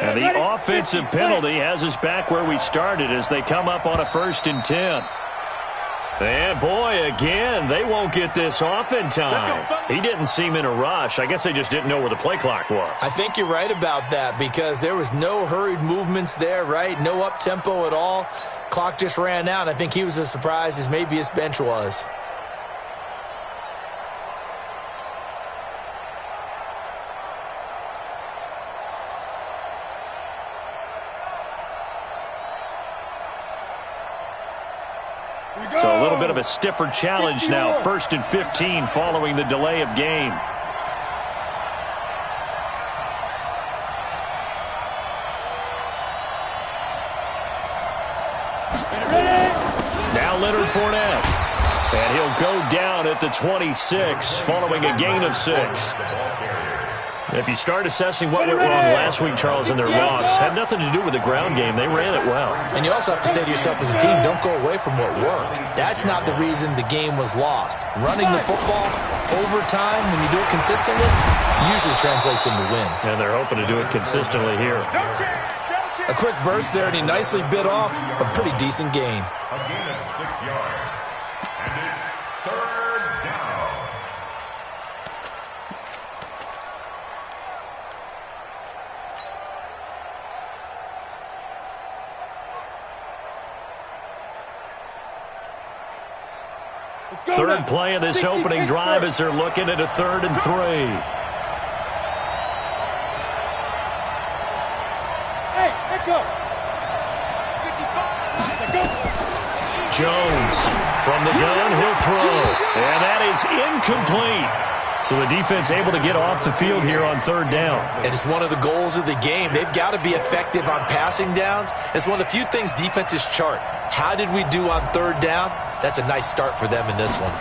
And the offensive penalty has us back where we started as they come up on a 1st and 10. And, boy, again, they won't get this off in time. He didn't seem in a rush. I guess they just didn't know where the play clock was. I think you're right about that because there was no hurried movements there, right? No up-tempo at all. Clock just ran out. I think he was as surprised as maybe his bench was. So a little bit of a stiffer challenge now. 1st and 15 following the delay of game. Now Leonard Fournette. And he'll go down at the 26 following a gain of 6. If you start assessing what went wrong last week, Charles, in their loss, had nothing to do with the ground game. They ran it well. And you also have to say to yourself as a team, don't go away from what worked. That's not the reason the game was lost. Running the football over time, when you do it consistently, usually translates into wins. And they're hoping to do it consistently here. A quick burst there, and he nicely bit off a pretty decent gain. A gain of 6 yards. And it's 3rd down. Third play of this opening drive as they're looking at a 3rd and 3. Hey, let go. 55. Go. Jones from the gun, he'll throw. And that is incomplete. So the defense able to get off the field here on 3rd down. And it's one of the goals of the game. They've got to be effective on passing downs. It's one of the few things defenses chart. How did we do on 3rd down? That's a nice start for them in this one.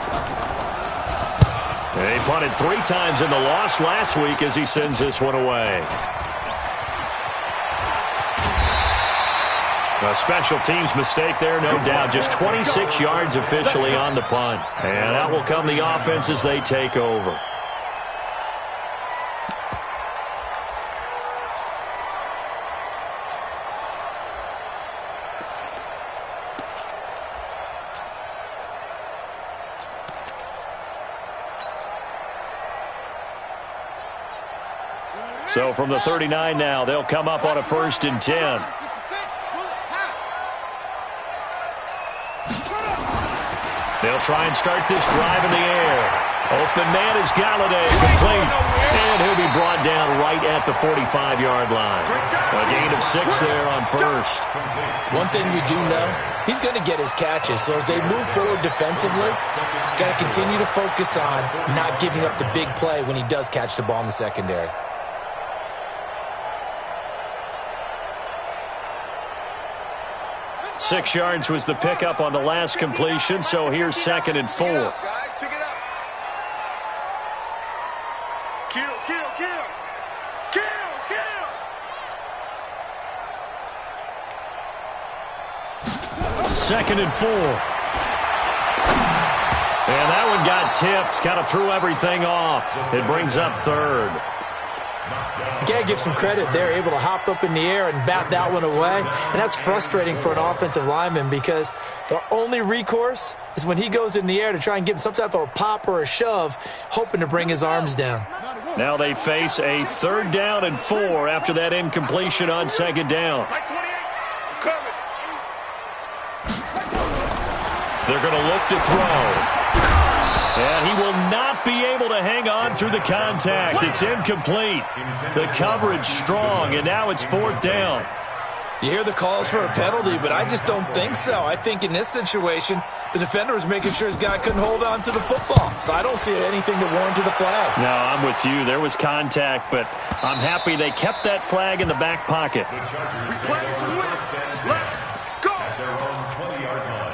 They punted 3 times in the loss last week as he sends this one away. A special teams mistake there, no doubt. Just 26 yards officially on the punt. And out will come the offense as they take over. So from the 39 now, they'll come up on a 1st and 10. They'll try and start this drive in the air. Open man is Galladay, complete. And he'll be brought down right at the 45-yard line. A gain of 6 there on 1st. One thing we do know, he's going to get his catches. So as they move forward defensively, got to continue to focus on not giving up the big play when he does catch the ball in the secondary. Six yards was the pickup on the last completion, so here's 2nd and 4. Kill. 2nd and 4. And that one got tipped, kind of threw everything off. It brings up 3rd. You got to give some credit. They're able to hop up in the air and bat that one away. And that's frustrating for an offensive lineman because the only recourse is when he goes in the air to try and give him some type of a pop or a shove, hoping to bring his arms down. Now they face a 3rd down and 4 after that incompletion on 2nd down. They're going to look to throw. And he will not be able to hang on through the contact. It's incomplete. The coverage strong, and now it's 4th down. You hear the calls for a penalty, but I just don't think so. I think in this situation, the defender was making sure his guy couldn't hold on to the football. So I don't see anything to warrant to the flag. No, I'm with you. There was contact, but I'm happy they kept that flag in the back pocket. At their own 20-yard line.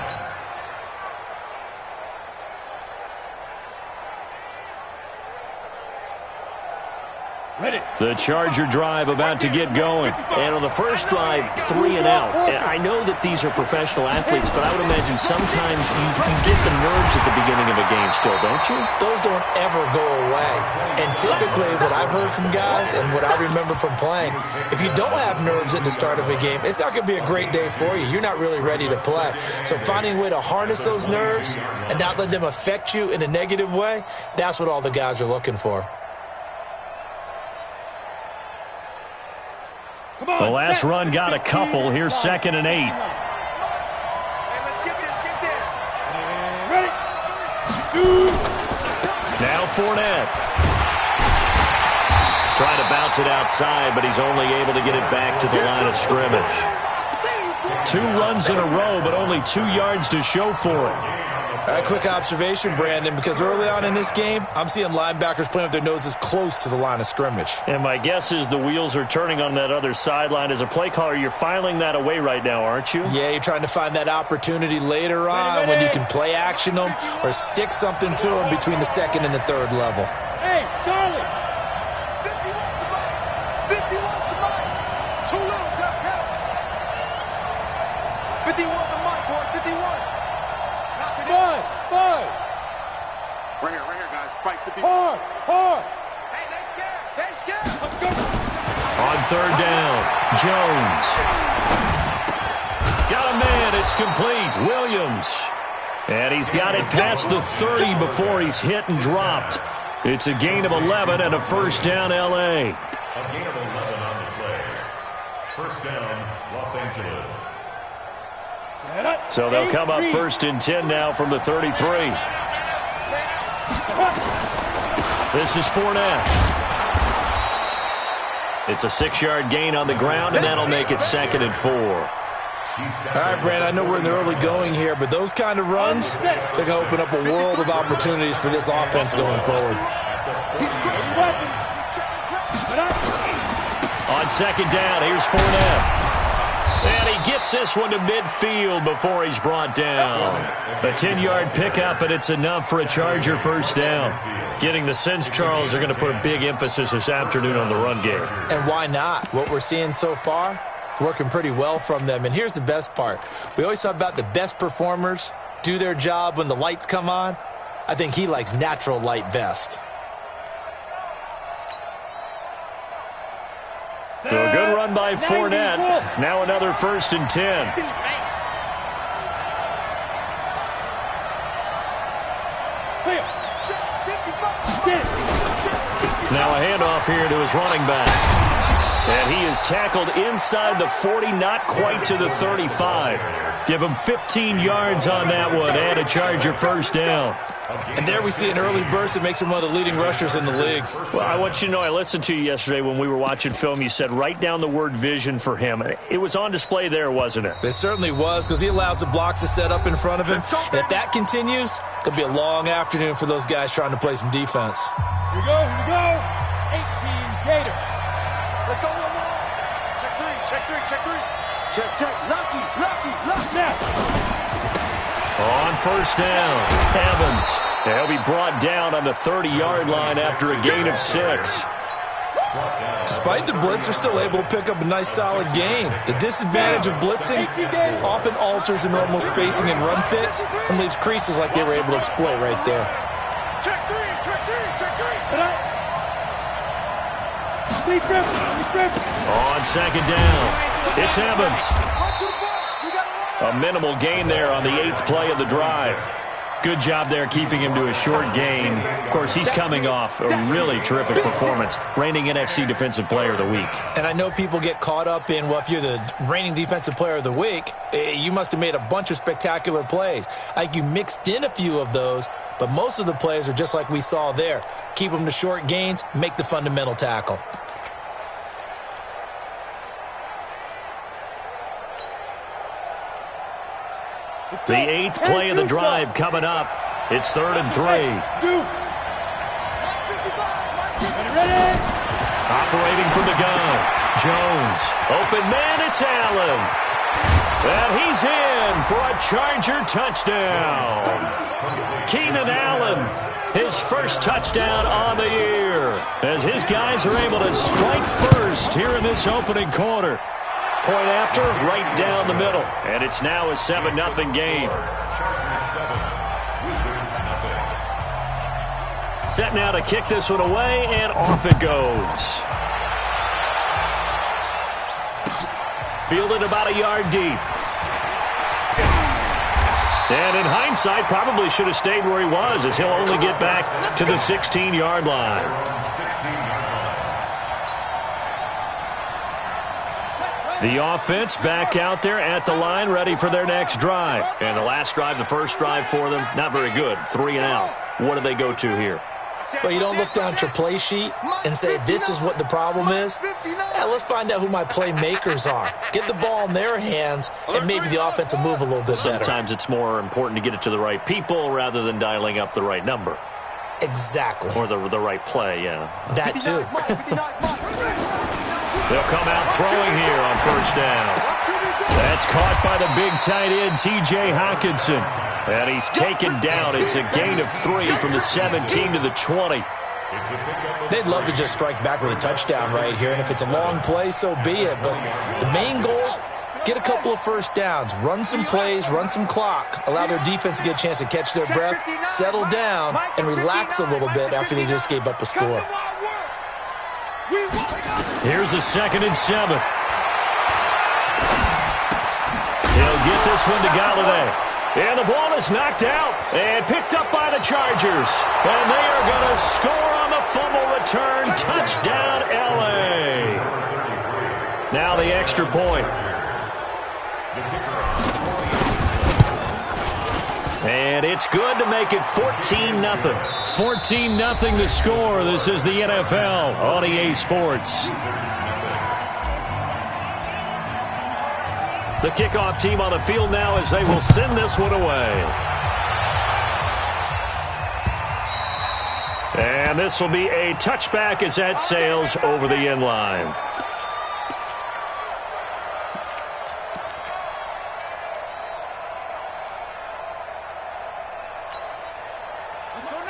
The Charger drive about to get going. And on the first drive, 3 and out. And I know that these are professional athletes, but I would imagine sometimes you get the nerves at the beginning of a game still, don't you? Those don't ever go away. And typically what I've heard from guys and what I remember from playing, if you don't have nerves at the start of a game, it's not going to be a great day for you. You're not really ready to play. So finding a way to harness those nerves and not let them affect you in a negative way, that's what all the guys are looking for. The last run got a couple. Here's 2nd and 8. Hey, let's get this. Ready? Now Fournette. Trying to bounce it outside, but he's only able to get it back to the line of scrimmage. 2 runs in a row, but only 2 yards to show for it. A quick observation, Brandon, because early on in this game, I'm seeing linebackers playing with their noses close to the line of scrimmage. And my guess is the wheels are turning on that other sideline. As a play caller, you're filing that away right now, aren't you? Yeah, you're trying to find that opportunity later on when you can play action them or stick something to them between the 2nd and the 3rd level. Hey, Charlie. 51 to Mike. Too little, got count. 51 to Mike, boy. 51. 5. Right here, guys. Fight 51. Hard. Hey, they scared. Let's go. On 3rd down, Jones. Got a man. It's complete. Williams. And he's got it past the 30 before he's hit and dropped. It's a gain of 11 and a first down, L.A. A gain of 11 on the play. First down, Los Angeles. So they'll come up 1st and 10 now from the 33. This is Fournette. It's a 6-yard gain on the ground, and that'll make it 2nd and 4. All right, Brandon, I know we're in the early going here, but those kind of runs, they're going to open up a world of opportunities for this offense going forward. On 2nd down, here's Fournette. And he gets this one to midfield before he's brought down. A 10-yard pickup, and it's enough for a Charger first down. Getting the sense, Charles, they're going to put a big emphasis this afternoon on the run game. And why not? What we're seeing so far, it's working pretty well from them. And here's the best part. We always talk about the best performers do their job when the lights come on. I think he likes natural light best. So a good run by Fournette. Now another 1st and 10. Now a handoff here to his running back. And he is tackled inside the 40, not quite to the 35. Give him 15 yards on that one and a Charger first down. And there we see an early burst that makes him one of the leading rushers in the league. Well, I want you to know, I listened to you yesterday when we were watching film. You said write down the word vision for him. It was on display there, wasn't it? It certainly was, because he allows the blocks to set up in front of him. And if that continues, it'll be a long afternoon for those guys trying to play some defense. Here we go. 18 Gators. Let's go. Check 3. Check. Lucky. Now. On first down, Evans. He'll be brought down on the 30-yard line after a gain of 6. Despite the blitz, they're still able to pick up a nice, solid gain. The disadvantage of blitzing often alters the normal spacing and run fits and leaves creases like they were able to exploit right there. Check 3. On 2nd down, it's Evans. A minimal gain there on the 8th play of the drive. Good job there keeping him to a short gain. Of course, he's coming off a really terrific performance, reigning NFC Defensive Player of the Week. And I know people get caught up in, well, if you're the reigning Defensive Player of the Week, you must have made a bunch of spectacular plays. I think you mixed in a few of those, but most of the plays are just like we saw there. Keep them to short gains, make the fundamental tackle. The 8th play of the drive coming up. It's 3rd and 3. Ready? Operating from the gun. Jones. Open man, it's Allen. And he's in for a Charger touchdown. Keenan Allen his first touchdown on the year, as his guys are able to strike first here in this opening quarter. Point after, right down the middle, and it's now a 7-0 game. Set now to kick this one away, and off it goes. Fielded about a yard deep. And in hindsight, probably should have stayed where he was, as he'll only get back to the 16-yard line. The offense back out there at the line, ready for their next drive. And the last drive, the first drive for them, not very good. 3 and out. What do they go to here? Well, you don't look down at your play sheet and say, this is what the problem is. Yeah, let's find out who my playmakers are. Get the ball in their hands, and maybe the offense will move a little bit better. Sometimes it's more important to get it to the right people rather than dialing up the right number. Exactly. Or the right play, yeah. That too. They'll come out throwing here on first down. That's caught by the big tight end, T.J. Hockenson. And he's taken down. It's a gain of 3 from the 17 to the 20. They'd love to just strike back with a touchdown right here, and if it's a long play, so be it. But the main goal, get a couple of first downs, run some plays, run some clock, allow their defense to get a chance to catch their breath, settle down, and relax a little bit after they just gave up a score. Here's a 2nd and 7. He'll get this one to Galladay. And the ball is knocked out and picked up by the Chargers. And they are going to score on the fumble return. Touchdown, L.A. Now the extra point. And it's good to make it 14-0. 14-0 the score. This is the NFL on EA Sports. The kickoff team on the field now as they will send this one away. And this will be a touchback as that sails over the end line.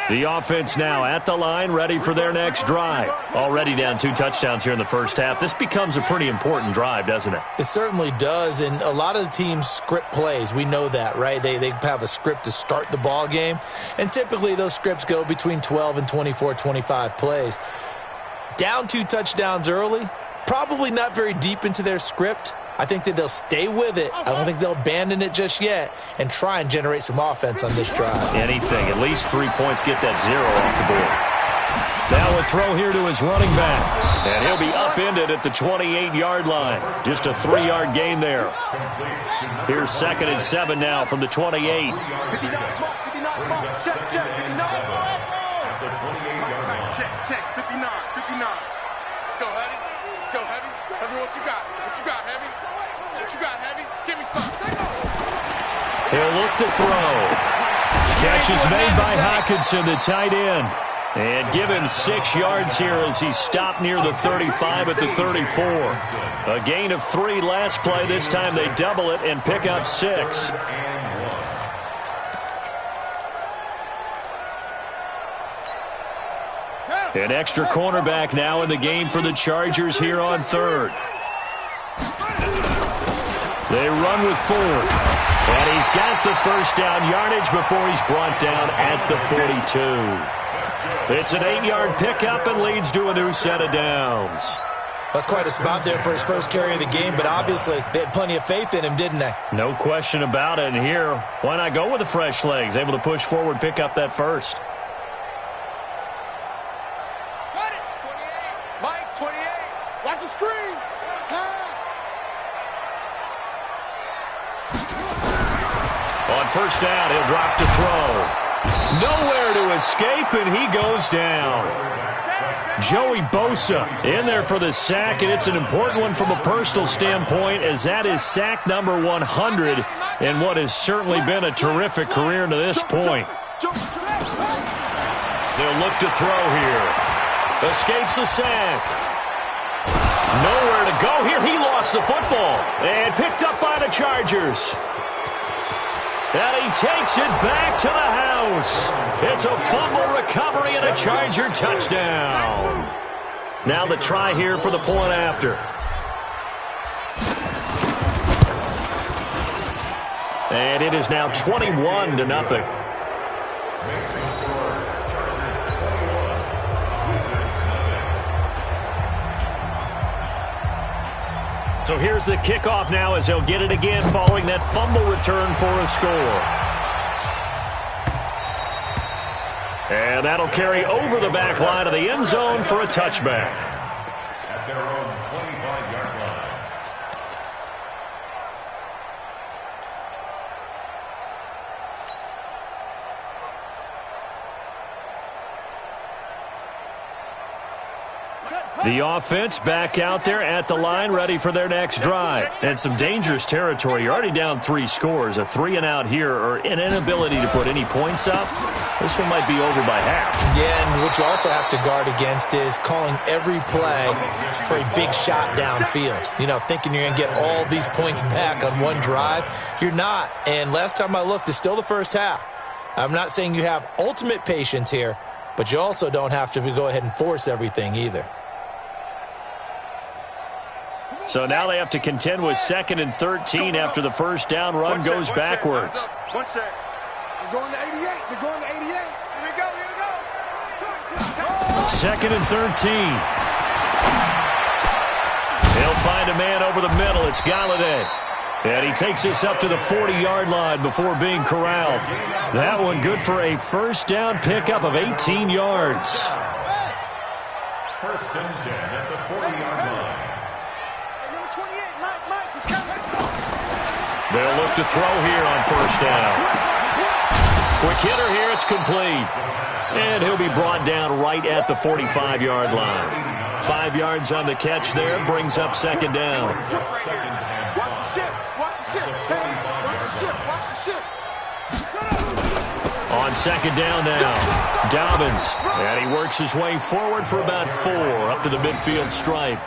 The offense now at the line, ready for their next drive. Already down 2 touchdowns here in the first half. This becomes a pretty important drive, doesn't it? It certainly does, and a lot of the teams script plays. We know that, right? They have a script to start the ball game, and typically those scripts go between 12 and 24, 25 plays. Down 2 touchdowns early, probably not very deep into their script. I think that they'll stay with it. I don't think they'll abandon it just yet and try and generate some offense on this drive. Anything. At least 3 points, get that 0 off the board. Now a throw here to his running back. And he'll be upended at the 28-yard line. Just a 3-yard gain there. Here's 2nd and 7 now from the 28. Check, 59. Check, 59. Let's go, Heavy. Let's go, Heavy. Heavy, what you got? What you got, Heavy? What you got, Heavy? Give me some. He'll look to throw. Catch is made by Hockenson, the tight end. And give him 6 yards here as he stopped near the 35 at the 34. A gain of 3 last play. This time they double it and pick up 6. An extra cornerback now in the game for the Chargers here on 3rd. They run with Ford. And he's got the first down yardage before he's brought down at the 42. It's an 8-yard pickup and leads to a new set of downs. That's quite a spot there for his first carry of the game, but obviously they had plenty of faith in him, didn't they? No question about it. And here, why not go with the fresh legs? Able to push forward, pick up that first. First down, he'll drop to throw. Nowhere to escape, and he goes down. Joey Bosa in there for the sack, and it's an important one from a personal standpoint, as that is sack number 100 in what has certainly been a terrific career to this point. They'll look to throw here. Escapes the sack. Nowhere to go here. He lost the football and picked up by the Chargers. And he takes it back to the house. It's a fumble recovery and a Charger touchdown. Now the try here for the point after. And it is now 21-0. So here's the kickoff now as he'll get it again following that fumble return for a score. And that'll carry over the back line of the end zone for a touchback. At their own 25-yard line. The offense back out there at the line, ready for their next drive. And some dangerous territory. You're already down 3 scores. A 3-and-out here, or an inability to put any points up. This one might be over by half. Yeah, and what you also have to guard against is calling every play for a big shot downfield. You know, thinking you're going to get all these points back on one drive. You're not. And last time I looked, it's still the first half. I'm not saying you have ultimate patience here, but you also don't have to go ahead and force everything either. So now they have to contend with 2nd and 13 after the first down run goes backwards. One sec. They're going to 88. They're going to 88. Here we go. Here we go. 2nd and 13. He'll find a man over the middle. It's Galladay. And he takes this up to the 40-yard line before being corralled. That one good for a first down pickup of 18 yards. First and 10 at the 40-yard line. They'll look to throw here on first down. Quick hitter here, it's complete. And he'll be brought down right at the 45-yard line. 5 yards on the catch there, brings up 2nd down. Watch the ship. Watch the ship. Watch the ship. Watch the ship. On 2nd down now, Dobbins. And he works his way forward for about 4 up to the midfield stripe.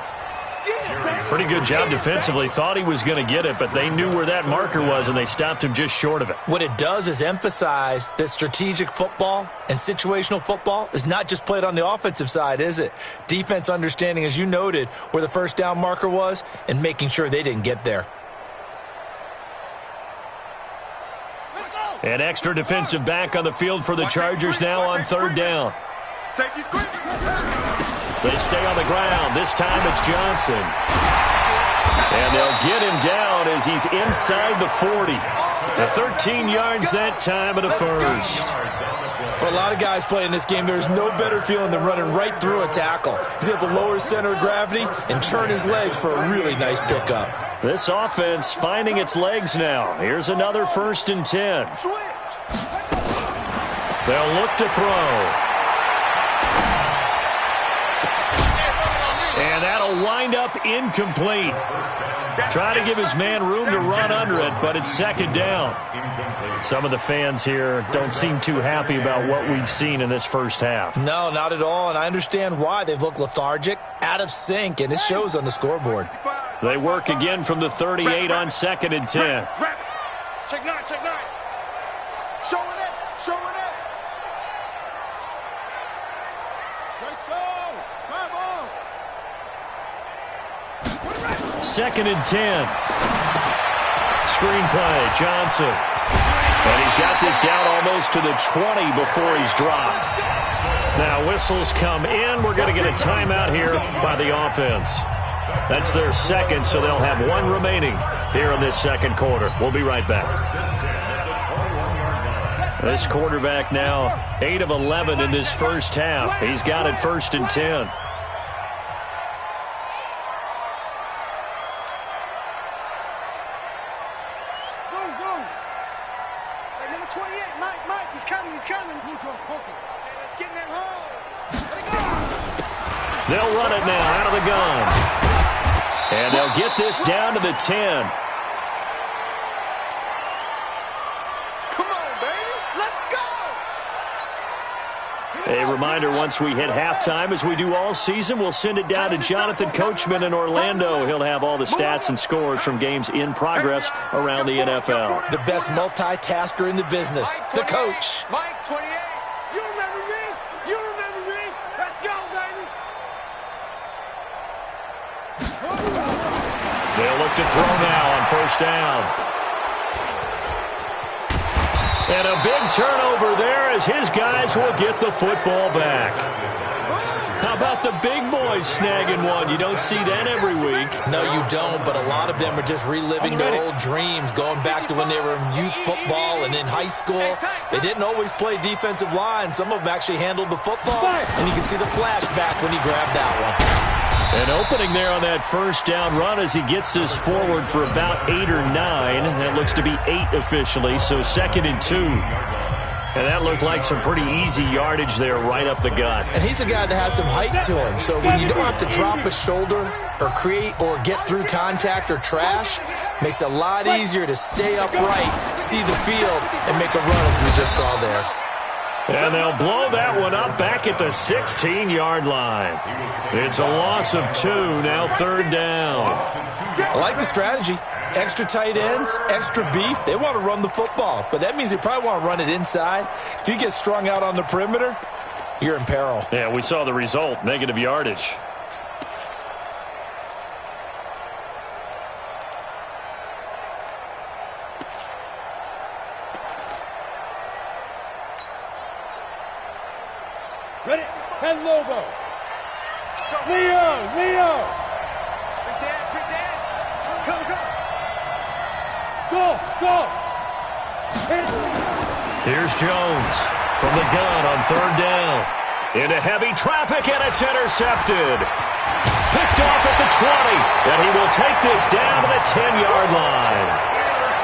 Pretty good job defensively. Thought he was going to get it, but they knew where that marker was, and they stopped him just short of it. What it does is emphasize that strategic football and situational football is not just played on the offensive side, is it? Defense understanding, as you noted, where the first down marker was and making sure they didn't get there. An extra defensive back on the field for the Chargers now on 3rd down. Safety's quick. They stay on the ground. This time it's Johnson. And they'll get him down as he's inside the 40. The 13 yards that time and a first. For a lot of guys playing this game, there's no better feeling than running right through a tackle. He's able to lower his center of gravity and turn his legs for a really nice pickup. This offense finding its legs now. Here's another 1st and 10. They'll look to throw. And that'll wind up incomplete. Try to give his man room to run under it, but it's 2nd down. Some of the fans here don't seem too happy about what we've seen in this first half. No, not at all, and I understand why. They've looked lethargic, out of sync, and it shows on the scoreboard. They work again from the 38 on 2nd and 10. Check 9, check 9. Showing it, showing it. Very slow. 5 on. 2nd and 10. Screenplay, Johnson. And he's got this down almost to the 20 before he's dropped. Now whistles come in. We're going to get a timeout here by the offense. That's their 2nd, so they'll have 1 remaining here in this 2nd quarter. We'll be right back. This quarterback now 8 of 11 in this first half. He's got it 1st and 10. They'll run it now out of the gun. And they'll get this down to the 10. Come on, baby. Let's go. A reminder, once we hit halftime, as we do all season, we'll send it down to Jonathan Coachman in Orlando. He'll have all the stats and scores from games in progress around the NFL. The best multitasker in the business, the coach. Mike, 28. You remember me? You remember me? Let's go, baby. They'll look to throw now on first down. And a big turnover there as his guys will get the football back. How about the big boys snagging one? You don't see that every week. No, you don't, but a lot of them are just reliving their old dreams, going back to when they were in youth football and in high school. They didn't always play defensive line. Some of them actually handled the football, and you can see the flashback when he grabbed that one. An opening there on that first down run as he gets this forward for about 8 or 9. That looks to be 8 officially, so 2nd and 2. And that looked like some pretty easy yardage there right up the gut. And he's a guy that has some height to him, so when you don't have to drop a shoulder or create or get through contact or trash, makes it a lot easier to stay upright, see the field, and make a run as we just saw there. And they'll blow that one up back at the 16-yard line. It's a loss of 2, now 3rd down. I like the strategy. Extra tight ends, extra beef. They want to run the football, but that means they probably want to run it inside. If you get strung out on the perimeter, you're in peril. Yeah, we saw the result, negative yardage. Ready? 10 Lobo. Leo. Big dance. Go. Here's Jones from the gun on 3rd down. Into heavy traffic, and it's intercepted. Picked off at the 20, and he will take this down to the 10-yard line.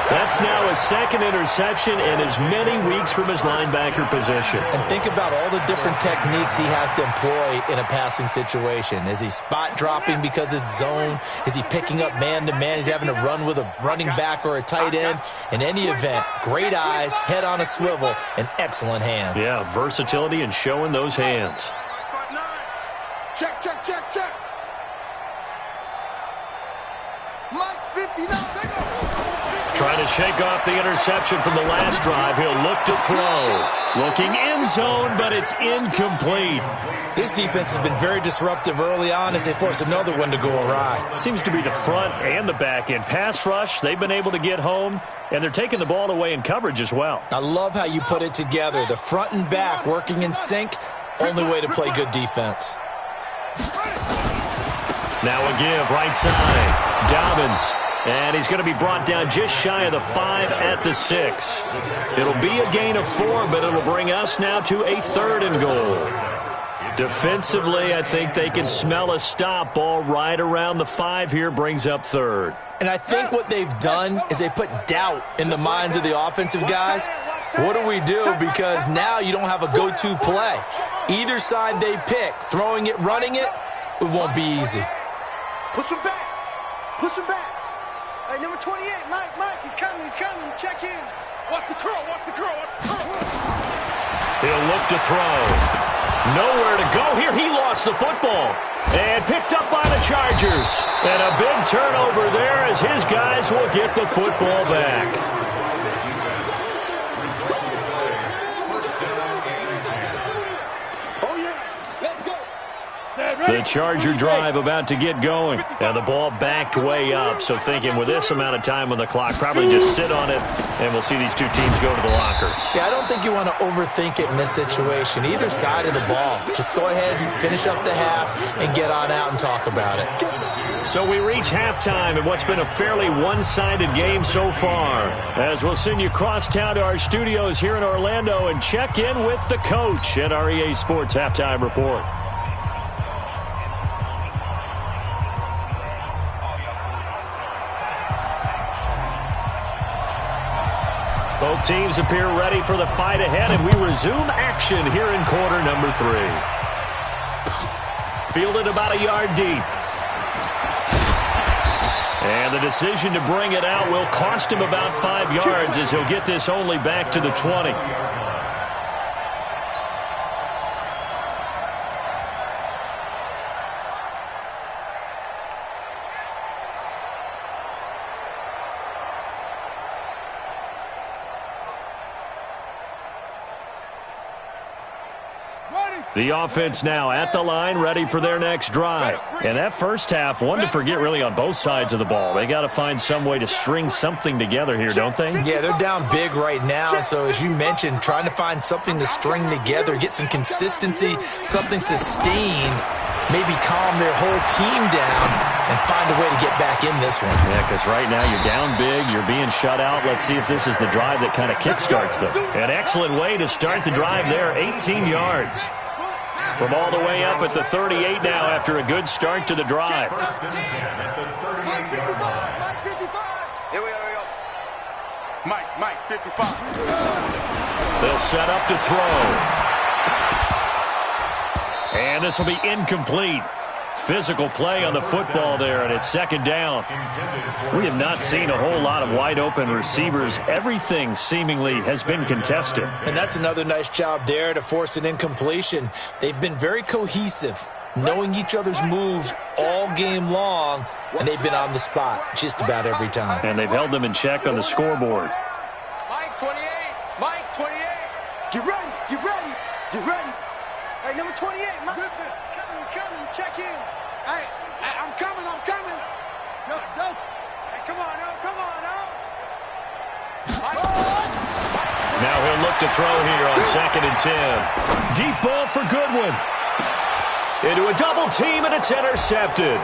That's now his 2nd interception in as many weeks from his linebacker position. And think about all the different techniques he has to employ in a passing situation. Is he spot dropping because it's zone? Is he picking up man-to-man? Is he having to run with a running back or a tight end? In any event, great eyes, head on a swivel, and excellent hands. Yeah, versatility and showing those hands. Check. Mike, 59. Trying to shake off the interception from the last drive. He'll look to throw. Looking end zone, but it's incomplete. This defense has been very disruptive early on as they force another one to go awry. Seems to be the front and the back end. Pass rush, they've been able to get home, and they're taking the ball away in coverage as well. I love how you put it together. The front and back working in sync, only way to play good defense. Now a give, right side. Dobbins. And he's going to be brought down just shy of the 5 at the 6. It'll be a gain of 4, but it'll bring us now to a 3rd and goal. Defensively, I think they can smell a stop. Ball right around the 5 here, brings up 3rd. And I think what they've done is they put doubt in the minds of the offensive guys. What do we do? Because now you don't have a go-to play. Either side they pick, throwing it, running it, it won't be easy. Push him back. Hey, number 28, Mike, he's coming. Check in. Watch the curl. He'll look to throw. Nowhere to go here. He lost the football. And picked up by the Chargers. And a big turnover there as his guys will get the football back. The Charger drive about to get going. And the ball backed way up. So thinking with this amount of time on the clock, probably just sit on it, and we'll see these two teams go to the lockers. Yeah, I don't think you want to overthink it in this situation. Either side of the ball. Just go ahead and finish up the half and get on out and talk about it. So we reach halftime in what's been a fairly one-sided game so far. As we'll send you cross town to our studios here in Orlando and check in with the coach at our EA Sports Halftime Report. Both teams appear ready for the fight ahead, and we resume action here in quarter number 3. Fielded about a yard deep. And the decision to bring it out will cost him about 5 yards as he'll get this only back to the 20. The offense now at the line, ready for their next drive. And that first half, one to forget really on both sides of the ball. They got to find some way to string something together here, don't they? Yeah, they're down big right now. So as you mentioned, trying to find something to string together, get some consistency, something sustained, maybe calm their whole team down and find a way to get back in this one. Yeah, because right now you're down big, you're being shut out. Let's see if this is the drive that kind of kickstarts them. An excellent way to start the drive there, 18 yards. From all the way up at the 38 now after a good start to the drive. Mike 55, Mike 55. Here we go. Mike 55. They'll set up to throw. And this will be incomplete. Physical play on the football there, and it's second down. We have not seen a whole lot of wide-open receivers. Everything seemingly has been contested. And that's another nice job there to force an incompletion. They've been very cohesive, knowing each other's moves all game long, and they've been on the spot just about every time. And they've held them in check on the scoreboard. Mike 28. Mike 28. Get ready. Get ready. Get ready. Hey, number 28. Mike. He's coming. Check in. Hey, I'm coming. Hey, come on now. Now he'll look to throw here on 2nd and 10. Deep ball for Goodwin. Into a double team, and it's intercepted.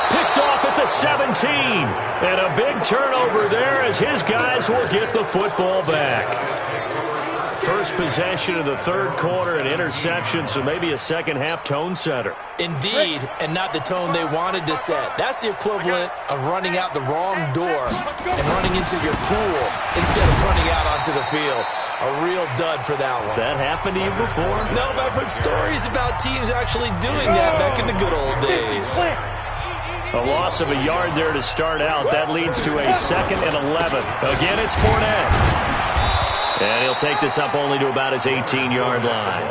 Picked off at the 17. And a big turnover there as his guys will get the football back. First possession of the third quarter, an interception, so maybe a second-half tone setter. Indeed, and not the tone they wanted to set. That's the equivalent of running out the wrong door and running into your pool instead of running out onto the field. A real dud for that one. Has that happened to you before? No, but I've heard stories about teams actually doing that back in the good old days. A loss of a yard there to start out. That leads to a 2nd and 11. Again, it's Fournette. And he'll take this up only to about his 18-yard line.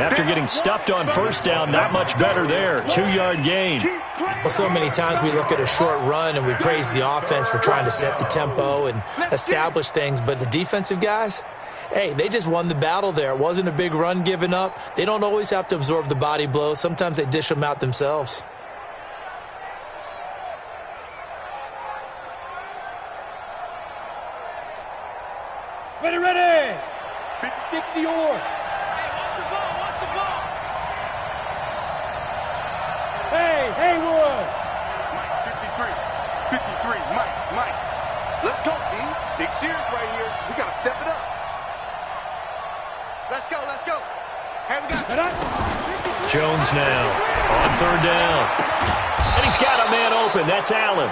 After getting stuffed on first down, not much better there. 2-yard gain. Well, so many times we look at a short run and we praise the offense for trying to set the tempo and establish things. But the defensive guys, hey, they just won the battle there. It wasn't a big run given up. They don't always have to absorb the body blows. Sometimes they dish them out themselves. Ready. 60 yours. Watch the ball. Hey, Haywood. Mike 53. Mike. Let's go, D. Big series right here. We got to step it up. Let's go. Hey, we got it. Jones now on 3rd down. And he's got a man open. That's Allen.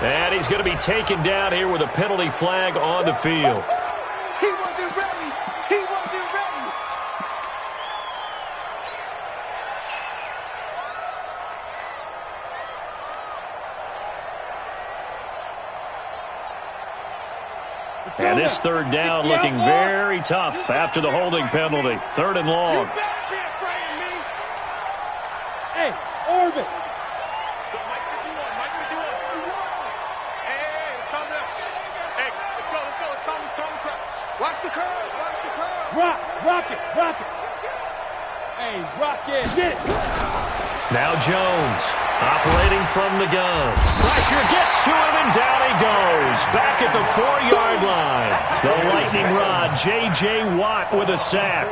And he's going to be taken down here with a penalty flag on the field. He wasn't ready. And this 3rd down looking very tough after the holding penalty. 3rd and long. You better be afraid of me. Hey, Orbit. Mike 51. Hey, it's coming up. Hey, let's go. Watch the curve. Rock it. Hey, rock it. Get it. Now Jones operating from the gun. Pressure gets to him, and down he goes. Back at the 4-yard line. The lightning rod, J.J. Watt with a sack.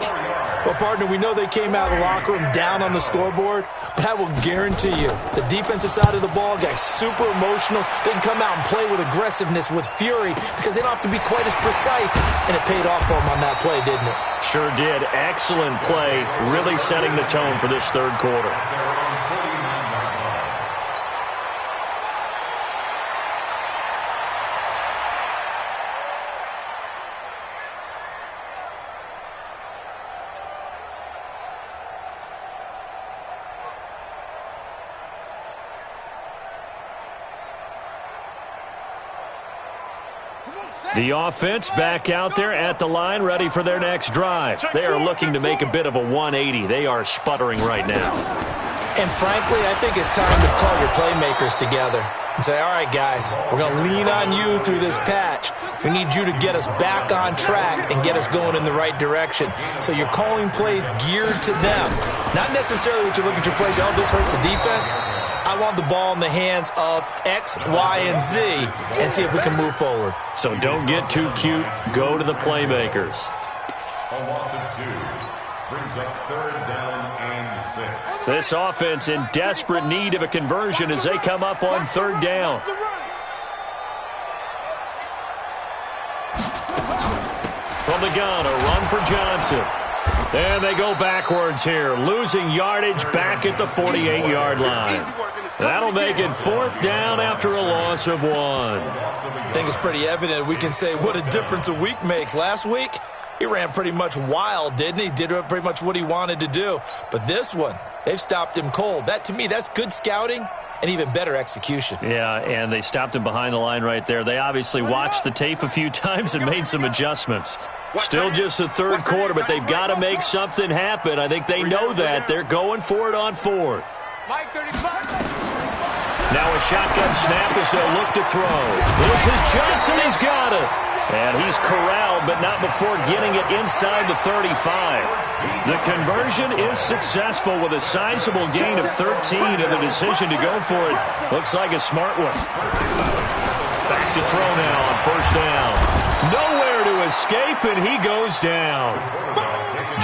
Well, partner, we know they came out of the locker room down on the scoreboard, but I will guarantee you the defensive side of the ball got super emotional. They can come out and play with aggressiveness, with fury, because they don't have to be quite as precise, and it paid off for them on that play, didn't it? Sure did. Excellent play, really setting the tone for this 3rd quarter. The offense back out there at the line, ready for their next drive. They are looking to make a bit of a 180. They are sputtering right now. And frankly, I think it's time to call your playmakers together and say, all right, guys, we're going to lean on you through this patch. We need you to get us back on track and get us going in the right direction. So you're calling plays geared to them. Not necessarily what you look at your plays, oh, this hurts the defense. I want the ball in the hands of X, Y, and Z and see if we can move forward. So don't get too cute. Go to the playmakers. A loss of 2 brings up 3rd down and 6. This offense in desperate need of a conversion as they come up on 3rd down. From the gun, a run for Johnson. And they go backwards here, losing yardage back at the 48-yard line. That'll make it 4th down after a loss of 1. I think it's pretty evident we can say what a difference a week makes. Last week, he ran pretty much wild, didn't he? Did pretty much what he wanted to do. But this one, they've stopped him cold. That, to me, that's good scouting and even better execution. Yeah, and they stopped him behind the line right there. They obviously watched the tape a few times and made some adjustments. Still just the 3rd quarter, but they've got to make something happen. I think they know that. They're going for it on 4th. Mike 35. Now a shotgun snap as they'll look to throw. This is Johnson. He's got it. And he's corralled, but not before getting it inside the 35. The conversion is successful with a sizable gain of 13, and the decision to go for it looks like a smart one. Back to throw now on 1st down. Nowhere to escape, and he goes down.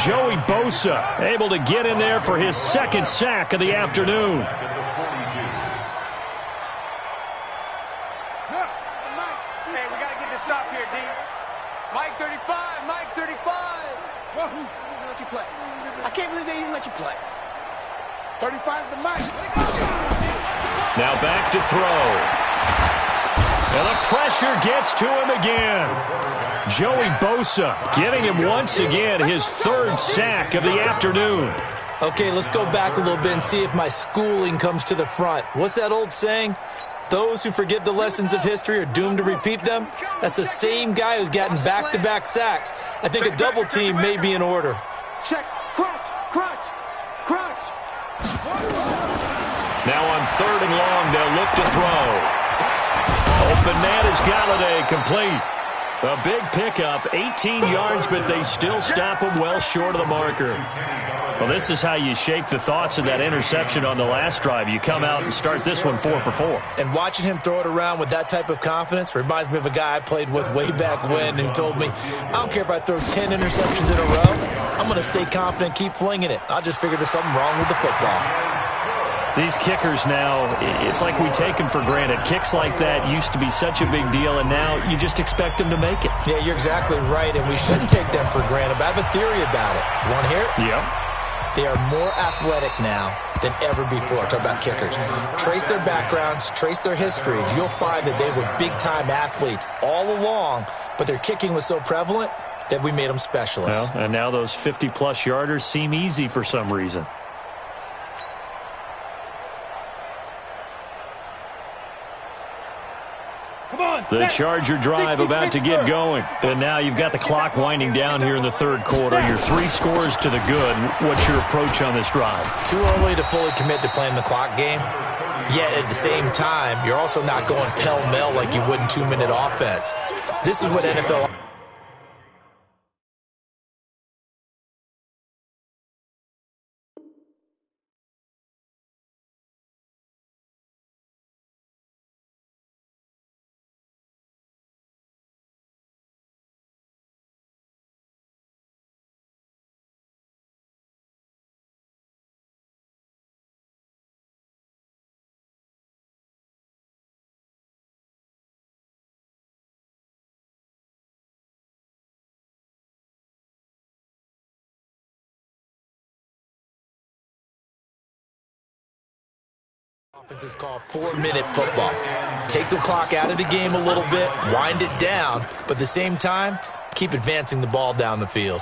Joey Bosa able to get in there for his 2nd sack of the afternoon. Hey, we got to get this stop here, D. Mike 35, Mike 35. Well, who let you play? I can't believe they even let you play. 35 is the Mike. Now back to throw. And the pressure gets to him again. Joey Bosa getting him once again his 3rd sack of the afternoon. Okay, let's go back a little bit and see if my schooling comes to the front. What's that old saying? Those who forget the lessons of history are doomed to repeat them. That's the same guy who's gotten back-to-back sacks. I think a double team may be in order. Check. Crunch. Crunch. Crunch. Now on 3rd and long, they'll look to throw. Open man is Galladay, complete. A big pickup, 18 yards, but they still stop him well short of the marker. Well, this is how you shake the thoughts of that interception on the last drive. You come out and start this one 4 for 4. And watching him throw it around with that type of confidence reminds me of a guy I played with way back when who told me, I don't care if I throw 10 interceptions in a row. I'm going to stay confident, keep flinging it. I just figured there's something wrong with the football. These kickers now, it's like we take them for granted. Kicks like that used to be such a big deal, and now you just expect them to make it. Yeah, you're exactly right, and we shouldn't take them for granted, but I have a theory about it. You want to hear it? Yep. They are more athletic now than ever before. Talk about kickers. Trace their backgrounds, trace their histories. You'll find that they were big-time athletes all along, but their kicking was so prevalent that we made them specialists. Well, and now those 50-plus yarders seem easy for some reason. The Charger drive about to get going. And now you've got the clock winding down here in the 3rd quarter. Your 3 scores to the good. What's your approach on this drive? Too early to fully commit to playing the clock game. Yet at the same time, you're also not going pell-mell like you would in 2-minute offense. This is what NFL... Offense is called 4-minute football. Take the clock out of the game a little bit, wind it down, but at the same time, keep advancing the ball down the field.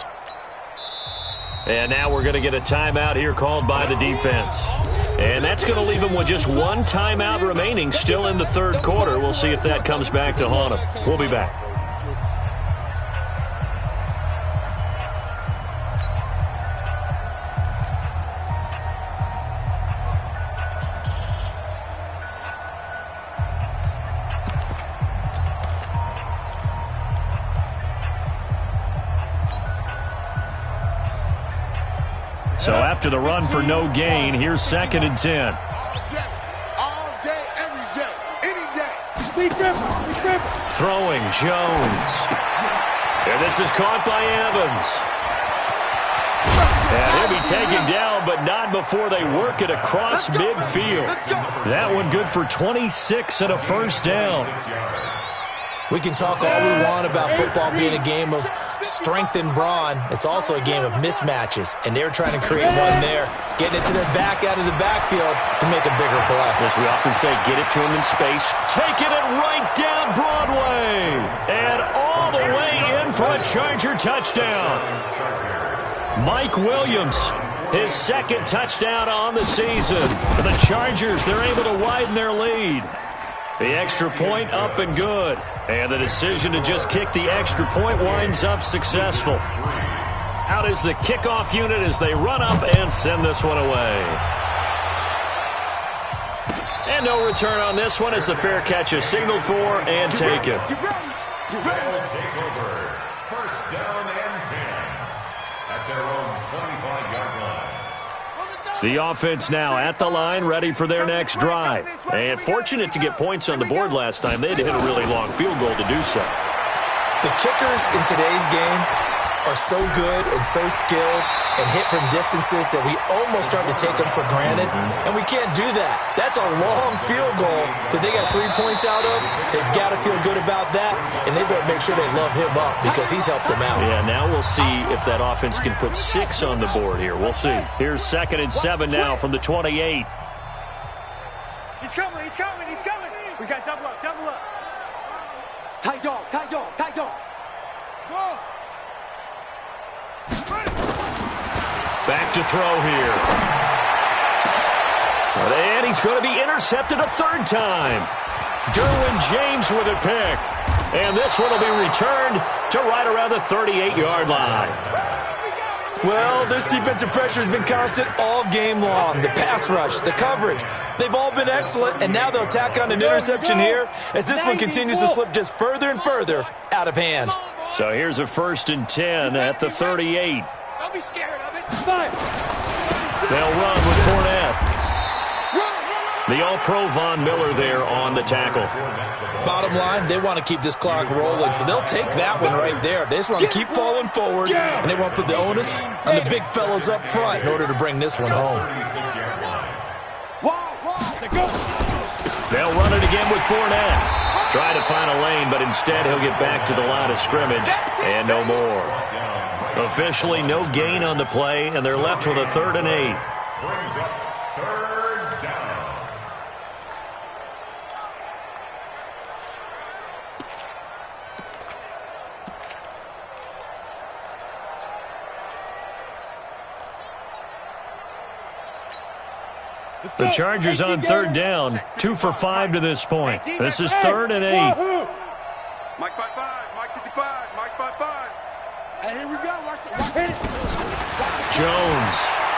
And now we're going to get a timeout here called by the defense. And that's going to leave them with just 1 timeout remaining still in the 3rd quarter. We'll see if that comes back to haunt them. We'll be back. So after the run for no gain, here's 2nd and 10. All day, every day, any day. Throwing Jones. And this is caught by Evans. And he'll be taken down, but not before they work it across midfield. That one good for 26 and a first down. We can talk all we want about football being a game of strength and brawn. It's also a game of mismatches, and they're trying to create one there, getting it to their back out of the backfield to make a bigger play. As we often say, get it to him in space. Taking it right down Broadway. And all the way in for a Charger touchdown. Mike Williams, his 2nd touchdown on the season. For the Chargers, they're able to widen their lead. The extra point up and good. And the decision to just kick the extra point winds up successful. Out is the kickoff unit as they run up and send this one away. And no return on this one as the fair catch is signaled for and taken. They'll take over. First down and 10 at their own 25-yard line. The offense now at the line, ready for their next drive. And fortunate to get points on the board last time. They had to hit a really long field goal to do so. The kickers in today's game are so good and so skilled and hit from distances that we almost start to take them for granted, and we can't do that. That's a long field goal that they got 3 points out of. They've got to feel good about that, and they better make sure they love him up because he's helped them out. Yeah, now we'll see if that offense can put 6 on the board here. We'll see. Here's 2nd and 7 now from the 28. He's coming, he's coming, he's coming. We got double up, double up. Tight dog, tight dog, tight dog. Go. Back to throw here. And he's going to be intercepted a 3rd time. Derwin James with a pick. And this one will be returned to right around the 38-yard line. Well, this defensive pressure has been constant all game long. The pass rush, the coverage, they've all been excellent, and now they'll tack on an interception here as this one continues to slip just further and further out of hand. So here's a 1st and 10 at the 38. Don't be scared of it. They'll run with Fournette. The All-Pro Von Miller there on the tackle. Bottom line, they want to keep this clock rolling, so they'll take that one right there. They just want to keep falling forward, and they want to put the onus on the big fellas up front in order to bring this one home. They'll run it again with Fournette. Try to find a lane, but instead he'll get back to the line of scrimmage and no more. Officially no gain on the play, and they're left with a 3rd and 8. Brings up 3rd down. The Chargers on 3rd down, 2 for 5 to this point. This is 3rd and 8. Mike 5-5, Mike 55, Mike 5-5. Hey, here we go. Watch it. Jones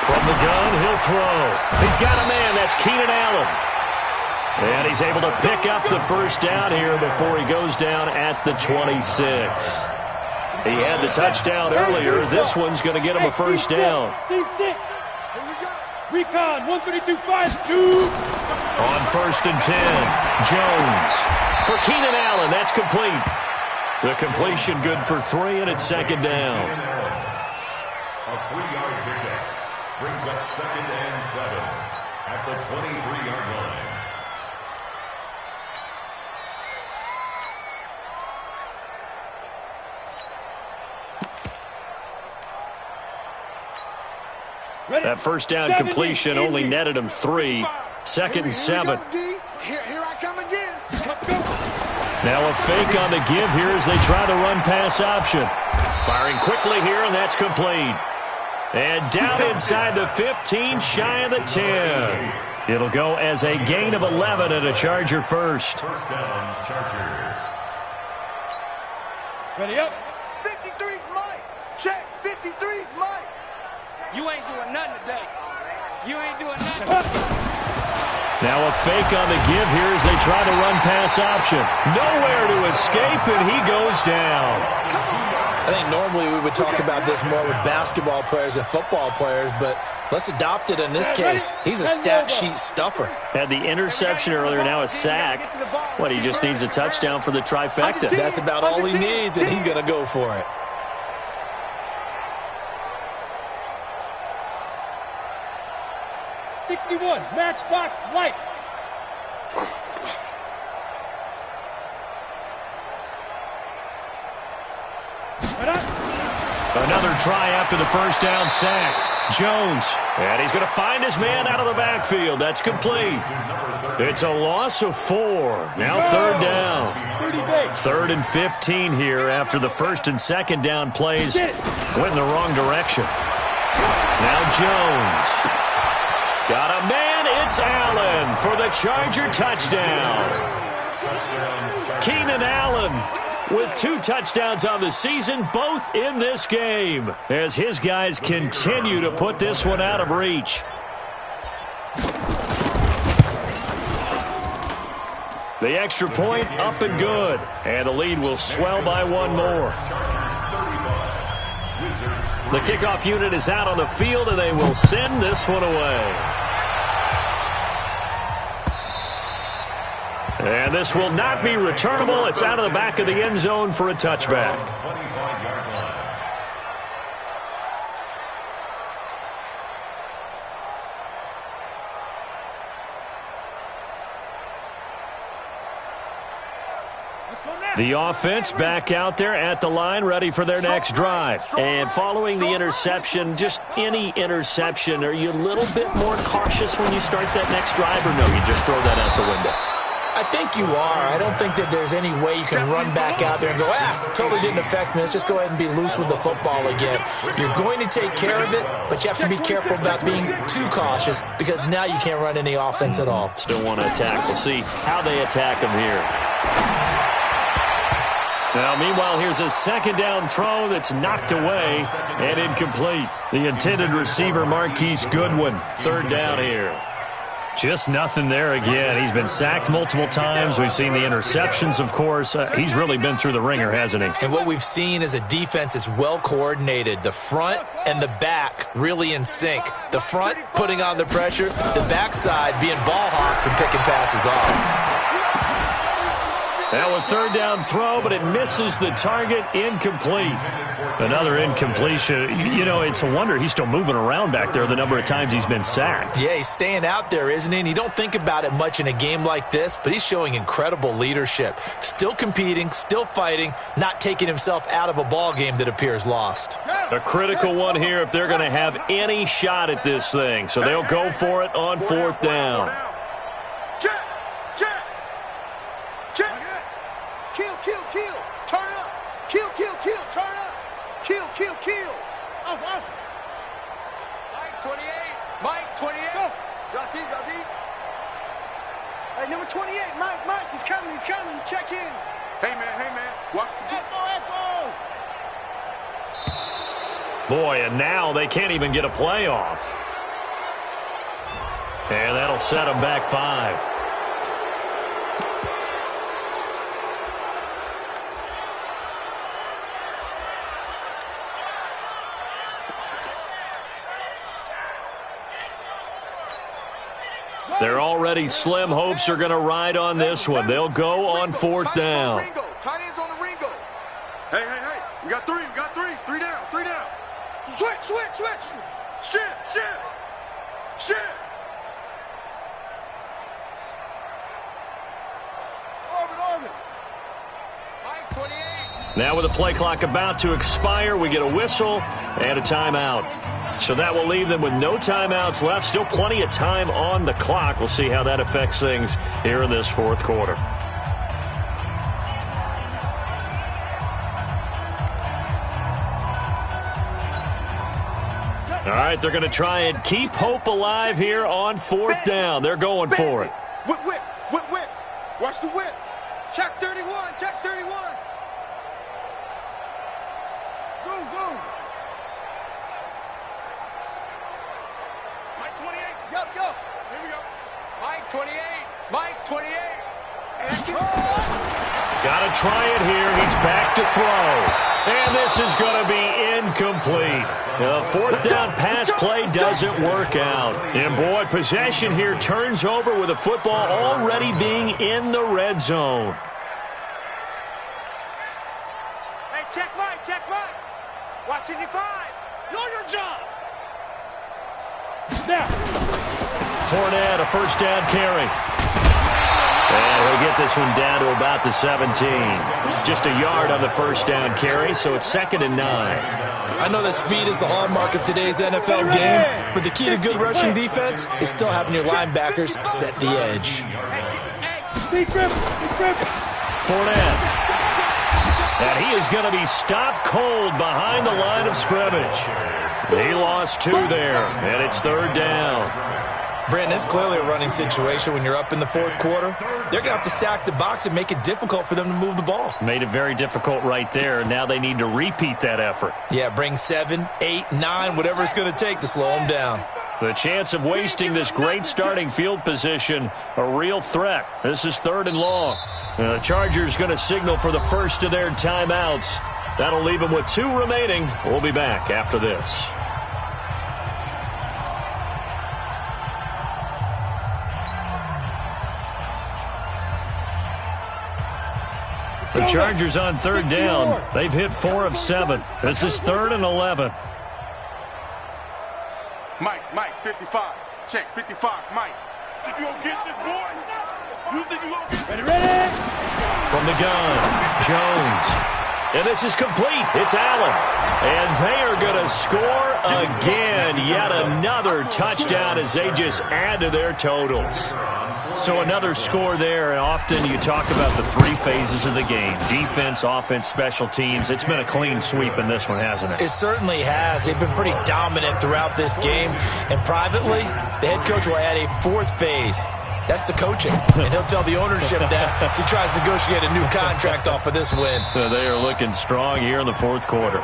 from the gun, he'll throw. He's got a man, that's Keenan Allen. And he's able to pick up the first down here before he goes down at the 26. He had the touchdown earlier. This one's going to get him a first down. Recon, 132-5-2. On 1st and 10, Jones for Keenan Allen. That's complete. The completion good for 3, and it's 2nd down. A 3-yard pickup brings up 2nd and 7 at the 23-yard line. That first down completion only netted him 3. 2nd and 7. Here I come again. Now a fake on the give here as they try the run-pass option. Firing quickly here, and that's complete. And down inside the 15, shy of the 10. It'll go as a gain of 11 and a Charger first. First down, Chargers. Ready up. 53's Mike. Check. 53's Mike. You ain't doing nothing today. You ain't doing nothing. Now a fake on the give here as they try the run-pass option. Nowhere to escape, and he goes down. I think normally we would talk about this more with basketball players and football players, but let's adopt it in this case. He's a stat sheet stuffer. Had the interception earlier, now a sack. What, he just needs a touchdown for the trifecta. That's about all he needs, and he's going to go for it. Matchbox lights. Another try after the first down sack. Jones, and he's going to find his man out of the backfield. That's complete. It's a loss of 4. Now third down. 3rd and 15 here after the first and second down plays went in the wrong direction. Now Jones. Got a man, it's Allen for the Charger touchdown. Keenan Allen with 2 touchdowns on the season, both in this game, as his guys continue to put this one out of reach. The extra point up and good, and the lead will swell by 1 more. The kickoff unit is out on the field, and they will send this one away. And this will not be returnable. It's out of the back of the end zone for a touchback. The offense back out there at the line, ready for their next drive. And following the interception, just any interception, are you a little bit more cautious when you start that next drive, or no, you just throw that out the window? I think you are. I don't think that there's any way you can run back out there and go, totally didn't affect me. Let's just go ahead and be loose with the football again. You're going to take care of it, but you have to be careful about being too cautious because now you can't run any offense at all. Still want to attack. We'll see how they attack him here. Now, meanwhile, here's a second down throw that's knocked away and incomplete. The intended receiver, Marquise Goodwin. 3rd down here. Just nothing there again. He's been sacked multiple times. We've seen the interceptions, of course. He's really been through the ringer, hasn't he? And what we've seen is a defense that's well coordinated. The front and the back really in sync. The front putting on the pressure, the backside being ball hawks and picking passes off. Now a 3rd down throw, but it misses the target. Incomplete. Another incompletion. You know, it's a wonder he's still moving around back there the number of times he's been sacked. Yeah, he's staying out there, isn't he? And you don't think about it much in a game like this, but he's showing incredible leadership. Still competing, still fighting, not taking himself out of a ball game that appears lost. A critical one here if they're going to have any shot at this thing. So they'll go for it on 4th down. Kill. Turn up. Kill. Turn up. Kill. Off. Mike 28. Go. Drop deep. Hey, number 28, Mike. He's coming. Check in. Hey, man. Watch the echo. Boy, and now they can't even get a play off. And that'll set them back 5. They're already slim hopes are going to ride on this one. They'll go on 4th down. Tight ends on the Ringo. Hey. We got 3. 3 down. Switch. Shit. Orbit. Mike 28. Now with the play clock about to expire, we get a whistle and a timeout. So that will leave them with no timeouts left. Still plenty of time on the clock. We'll see how that affects things here in this 4th quarter. All right, they're going to try and keep hope alive here on 4th down. They're going for it. Whip. Watch the whip. Check 31. Zoom. Mike 28. Yo. Here we go. Mike 28. Got to try it here. He's back to throw. And this is going to be incomplete. The fourth down pass play doesn't work out. And, boy, possession here turns over with the football already being in the red zone. Hey, check Mike, check Mike. Watching you five. Know your job. Now. Fournette, a first down carry. And he'll get this one down to about the 17. Just a yard on the first down carry, so it's 2nd and 9. I know that speed is the hallmark of today's NFL game, but the key to good rushing defense is still having your linebackers set the edge. Big trip. Fournette. And he is going to be stopped cold behind the line of scrimmage. He lost 2 there, and it's 3rd down. Brandon, it's clearly a running situation when you're up in the fourth quarter. They're going to have to stack the box and make it difficult for them to move the ball. Made it very difficult right there. Now they need to repeat that effort. Yeah, bring 7, 8, 9, whatever it's going to take to slow them down. The chance of wasting this great starting field position, a real threat. This is 3rd and long. The Chargers going to signal for the first of their timeouts. That'll leave them with 2 remaining. We'll be back after this. The Chargers on 3rd down. They've hit 4 of 7. This is 3rd and 11. Mike, 55. Check, 55, Mike. Think you gonna get this, boy? You think you gonna get Ready, ready. From the gun, Jones. And this is complete. It's Allen. And they are going to score again. Yet another touchdown as they just add to their totals. So another score there, and often you talk about the 3 phases of the game. Defense, offense, special teams. It's been a clean sweep in this one, hasn't it? It certainly has. They've been pretty dominant throughout this game. And privately, the head coach will add a 4th phase. That's the coaching. And he'll tell the ownership that as he tries to negotiate a new contract off of this win. They are looking strong here in the fourth quarter.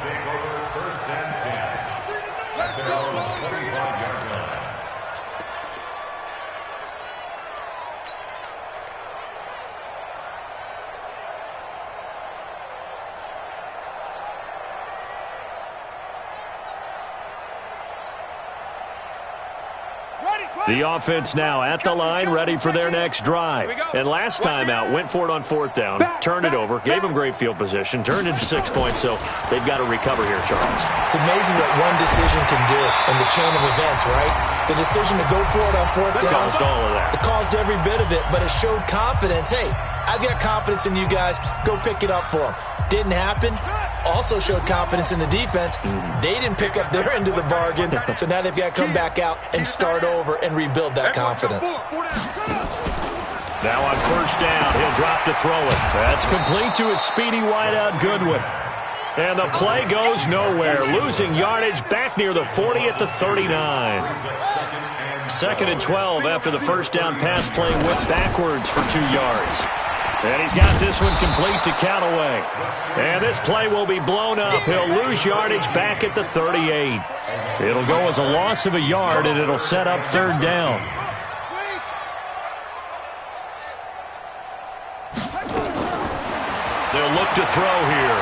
The offense now at the line, ready for their next drive. And last time out, went for it on 4th down, turned it over, gave them great field position, turned into 6 points, so they've got to recover here, Charles. It's amazing what one decision can do in the chain of events, right? The decision to go for it on 4th down. Caused all of that. It caused every bit of it, but it showed confidence. Hey, I've got confidence in you guys. Go pick it up for them. Didn't happen. Also showed confidence in the defense. They didn't pick up their end of the bargain, so now they've got to come back out and start over and rebuild that confidence. Now on 1st down, he'll drop to throw it. That's complete to his speedy wideout Goodwin. And the play goes nowhere, losing yardage back near the 40 at the 39. 2nd and 12 after the 1st down pass play whipped backwards for 2 yards. And he's got this one complete to Callaway. And this play will be blown up. He'll lose yardage back at the 38. It'll go as a loss of a yard, and it'll set up 3rd down. They'll look to throw here.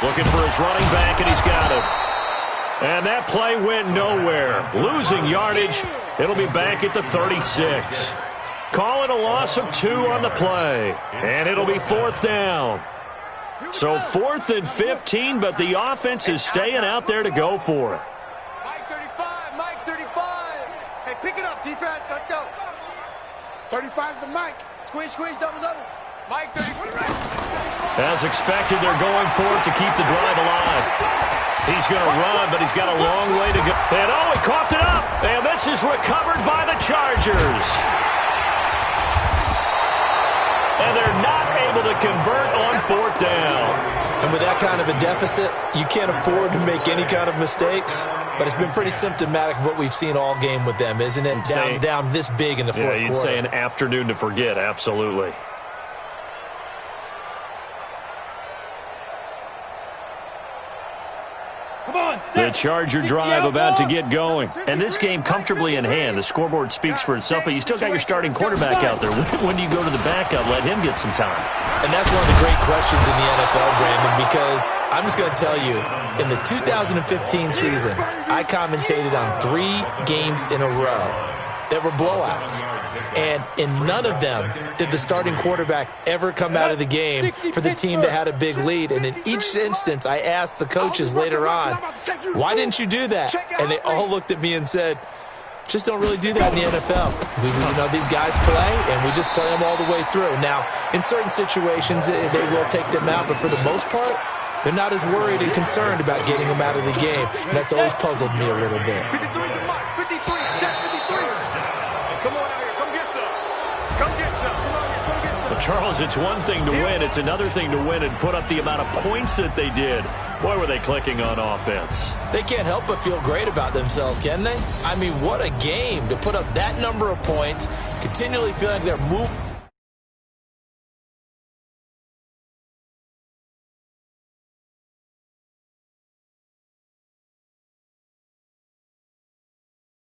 Looking for his running back, and he's got it. And that play went nowhere. Losing yardage. It'll be back at the 36. Call it a loss of 2 on the play. And it'll be 4th down. So 4th and 15, but the offense is staying out there to go for it. Mike 35, Mike 35. Hey, pick it up, defense. Let's go. 35's the Mike. Squeeze, double. Mike 35. As expected, they're going for it to keep the drive alive. He's going to run, but he's got a long way to go. And he coughed it up. And this is recovered by the Chargers. And they're not able to convert on 4th down. And with that kind of a deficit, you can't afford to make any kind of mistakes. But it's been pretty symptomatic of what we've seen all game with them, isn't it? Down this big in the fourth quarter. You'd say an afternoon to forget, absolutely. Come on, The The Charger drive about to get going. And this game comfortably in hand. The scoreboard speaks for itself, but you still got your starting quarterback out there. When do you go to the backup? Let him get some time. And that's one of the great questions in the NFL, Brandon, because I'm just going to tell you, in the 2015 season, I commentated on 3 games in a row that were blowouts. And in none of them did the starting quarterback ever come out of the game for the team that had a big lead. And in each instance, I asked the coaches later on, why didn't you do that? And they all looked at me and said, just don't really do that in the NFL. These guys play, and we just play them all the way through. Now, in certain situations, they will take them out, but for the most part, they're not as worried and concerned about getting them out of the game. And that's always puzzled me a little bit. 53 to Mike. 53. Check 53. Come on out here. Come get some. Come get some. Come on here. Come get some. But Charles, it's one thing to win. It's another thing to win and put up the amount of points that they did. Boy, were they clicking on offense. They can't help but feel great about themselves, can they? I mean, what a game to put up that number of points, continually feeling like they're moving.